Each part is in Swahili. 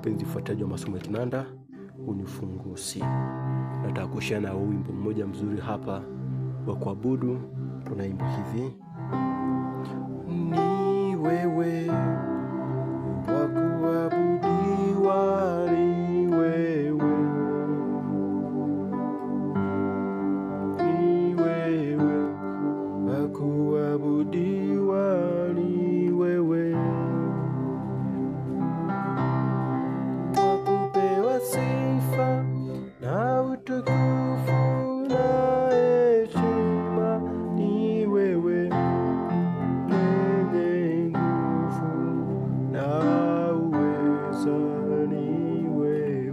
mpenzi mfuatiliaji wa masomo ya kinanda, huu ni ufunguo C. Nataka kushare na wimbo mmoja mzuri hapa wa kuabudu. Tunaimba hivi: ni wewe wa kuabudiwa, ni wewe, ni wewe wa kuabudiwa, ni wewe wa kupewa sifa na utukufu na heshima, ni wewe mwenye nguvu na uweza, ni wewe.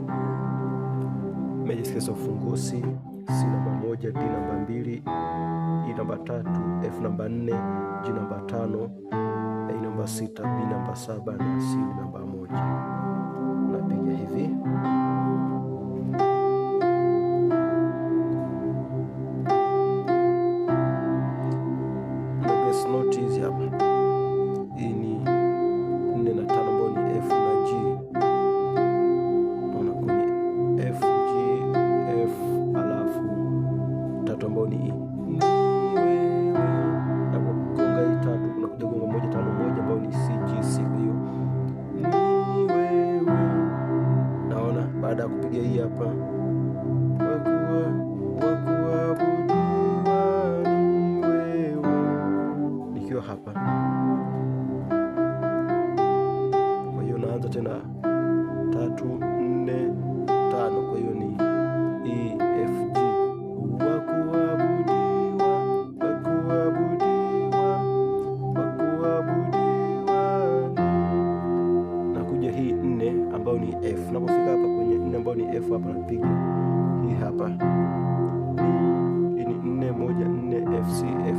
Umejisikia ufunguo C, C namba 1, D namba 2, E namba 3, F namba 4, G namba 5, A namba 6, B namba 7 na C namba 1. Napiga hivi. Note hizi hapa. Hii ni 4 na 5 ambayo ni F na G. Naona kwenye F, G, F alafu 3 ambayo ni E. Ni wewe. Na kugonga hii 3 kuna kuja gonga 1 5 1 ambayo ni C, G, C. Kwa hiyo ni wewe. Naona baada ya kupiga hii hapa hapa. Kwa hiyo naanza tena 3 4 5. Kwa hiyo ni E, F, G. Wa kuabudiwa, wa kuabudiwa, wa kuabudiwa. Nakuja hii 4 ambayo ni F. Napofika hapa kwenye 4 ambayo ni F hapa napiga hii hapa. Hii ni 4 1 4 F, C, F.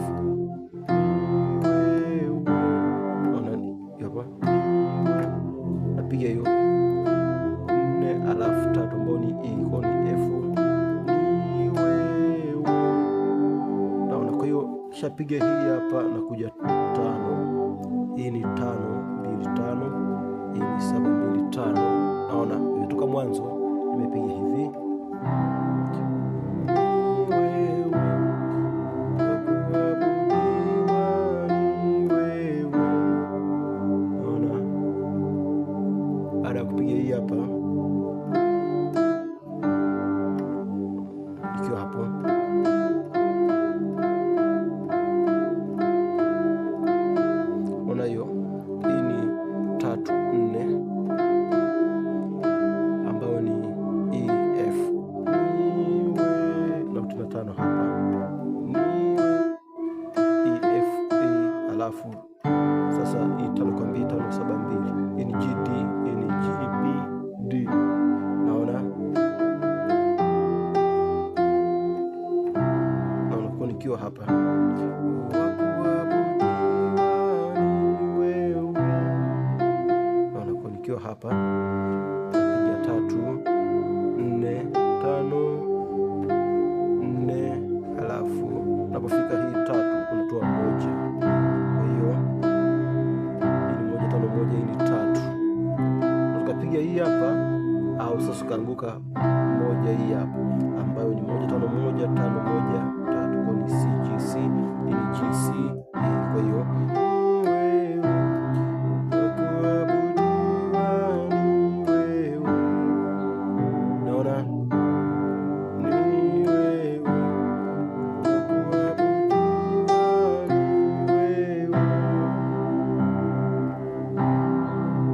Napiga hiyo 4 alafu 3 ambao ni E, kwa ni F, ni wewe. Naona, kwa hiyo shapiga hii hapa na kuja 5. Hii ni 5 2 5, hii ni 7 2 5. Naona kutoka mwanzo nimepiga hivi. Baada ya kupiga hii hapa, ikiwa hapo ona hiyo, hii ni 3 4 ambayo ni E, F, niwe na tuna 5 hapa, niwe E, F, E alafu sasa hii 5 kwa 2 5 7 2. Hii ni G, D, hii ni G, B, D. Naona kwa nikiwa hapa naona kwa nikiwa hapa napiga 3 4 5 4 alafu napofika hii 3 unatoa 1. Kwa hiyo hii ni 1 5 1, hii ni 3. Ukapiga hii hapa au sasa ukaanguka 1 hii hapa ambayo ni 1 5 1 5 1 3. Kwa ni C, G, C, hii ni G, C, E. Kwa hiyo naona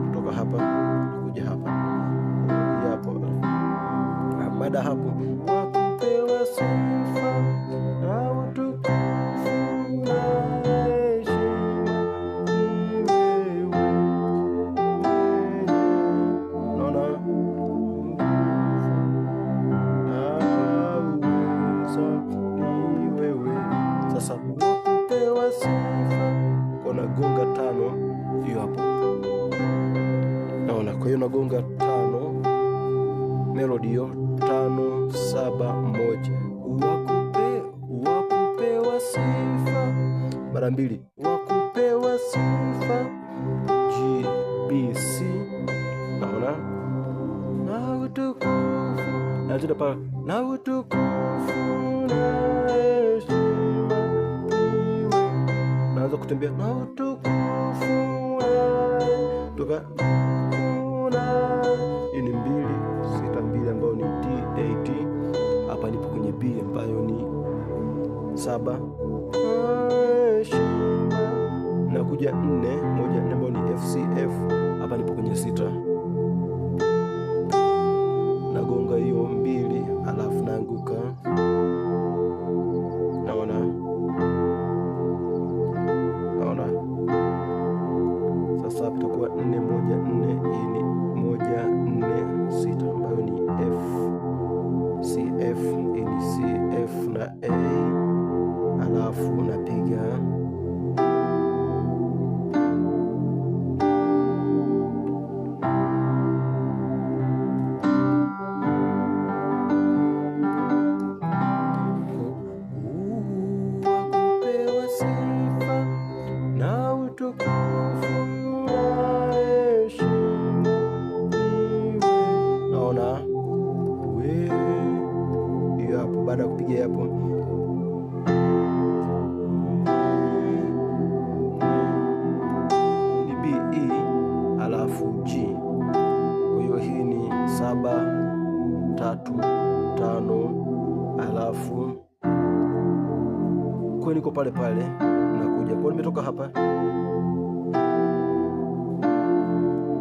kutoka hapa kuja hapa hapo. Baada hapo wakupewa sifa na utukufu na heshima, ni wewe. Naona ni wewe. Sasa wakupewa sifa, kuna gonga 5 hiyo hapo. Naona, kwa hiyo nagonga 5 melody hiyo 5 7 1. Wakupewa sifa mara 2, wakupewa sifa G, B, C. Naona zile pale na utukufu na heshima, naanza kutembea na utukufu toka hii ni 2 6 2 ambayo ni D A D. Hapa nipo kwenye B ambayo ni 7 na kuja 4 1 4 ambayo ni F C F. Hapa nipo kwenye 6, nagonga hiyo 2 alafu naanguka. Naona sasa hapa itakuwa 4 1 4. Hii ni 1 4 6 ambayo ni F C F. Hii ni C F na A, alafu napiga baada ya kupiga hapo ni B E alafu G. Kwa hiyo hii ni 7 3 5 alafu kwa niko pale pale nakuja kwa nimetoka hapa,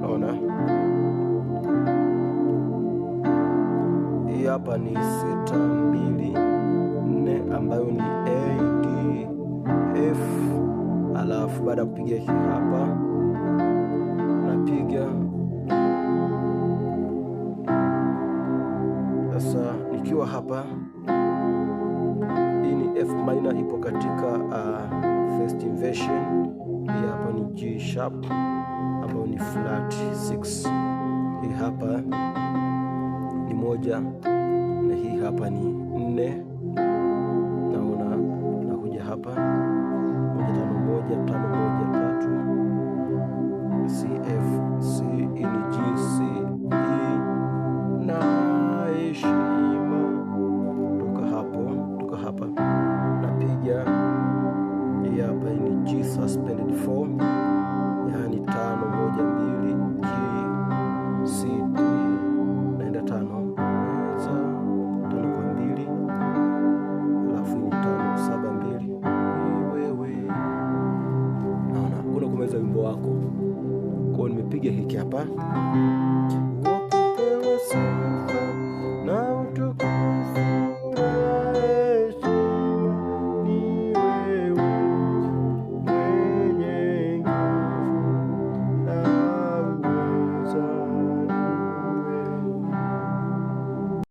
naona hii hapa ni 6 2 4 ambayo ni A D F. Alafu baada ya kupiga hii hapa napiga sasa, nikiwa hapa hii ni F minor ipo katika first inversion. Hii hapa ni G sharp ambayo ni flat 6. Hii hapa ni 1 na hii hapa ni 4. Naona nakuja hapa 1 5 1 5 1 3 C F C. Hii ni G C E na heshima. Toka hapa napiga hii hapa. Hii ni G suspended 4, yaani 5 1 2 G C D, naenda 5 5 kwa 2 alafu ni 5 7 2. Wewe naona kuna kumaliza wimbo wako. Kwa nimepiga hiki hapa.